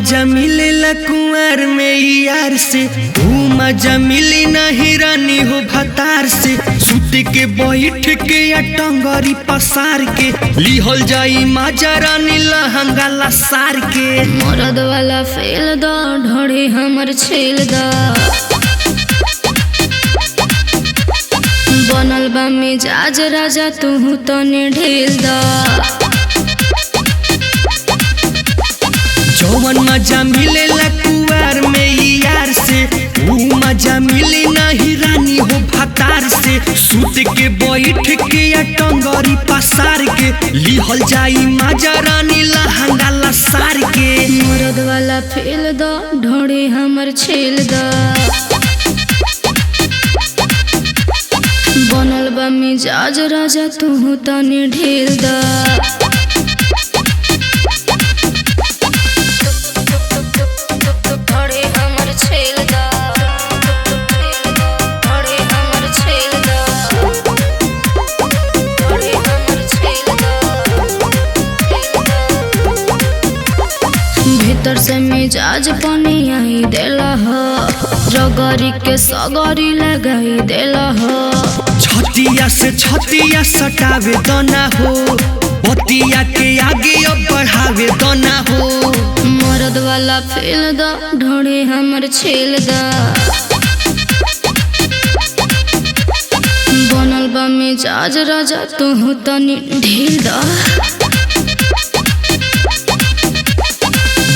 मजा मिलेला कुंवर में यार से, ऊ मजा मिली नहीं रानी हो भतार से। सुत के बैठ के या टंगरी पसार के लिहल जाई मजा रानी लहंगा लसार के। मरद वाला फेल दो ढोड़ी हमर छेल दो, बनल बा मिजाज राजा तू तने ढेल दो। जौवन मजा मिलेला कुंवर में यार से, ऊ मजा मिली नहीं रानी हो भतार से। सुत के बैठ के या टंगरी पसार के लिहल जाई मजा रानी लहंगा लसार के। मरद वाला फेल दो ढोड़ी हमर छेल दो, बनल बा मिजाज राजा तू तने ढेल दो। भीतर से मिजाज पानी आई देला हो, रगरी के सगरी लगाई देला हो। छतिया से छतिया सटावे दोना हो, बतिया के आगे अब बढ़ावे दोना हो। मरद वाला फेल दो ढोड़ी हमर छेल दो, बनल बा मिजाज राजा तू तनी ढील दो।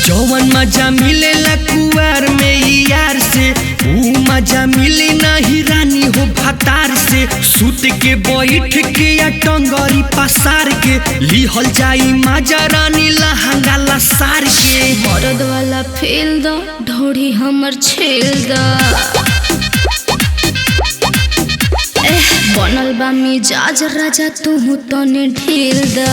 जौवन मजा मिलेला कुंवर में यार से, ऊ मजा मिली नहीं रानी हो भतार से। सुत के बैठ के या टंगरी पसार के लिहल जाई मजा रानी लहंगा लसार के। मरद वाला फेल दो ढोड़ी हमर छेल दो, बनल बा मिजाज राजा तू तने ढील दो।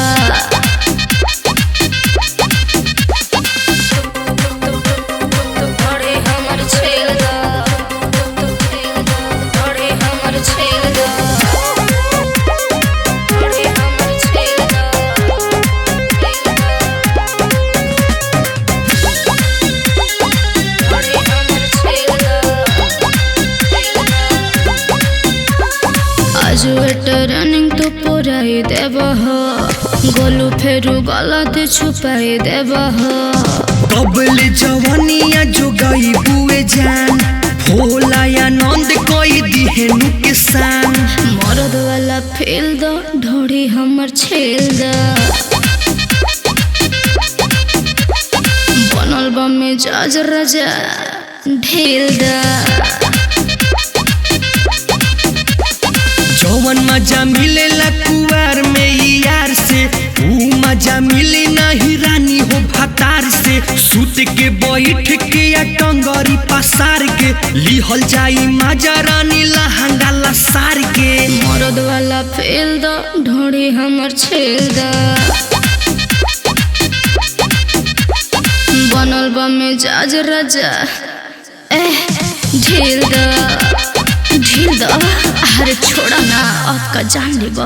ट्रेनिंग तो पुराई देव हो, गोलू फेरू गलत छुपाई देव हो। कबल जवानिया जो गई बुए जान, भोला या नंद कोई दिहेनु किसान। मरद वाला फेल दो ढोड़ी हमर छेल दो, बनल बा मिजाज राजा ढेल दो। जौवन मजा मिलेला कुंवर में यार से, ऊ मजा मिली नहीं रानी हो भतार से। सुत के बैठ के या टंगरी पसार के लिहल जाई मजा रानी लहंगा लसार के। मरद वाला फेल दो ढोड़ी हमर छेल दो, बनल बा मिजाज राजा ढील दो ढील दो। अरे छोड़ा ना, आपका जान लेबा।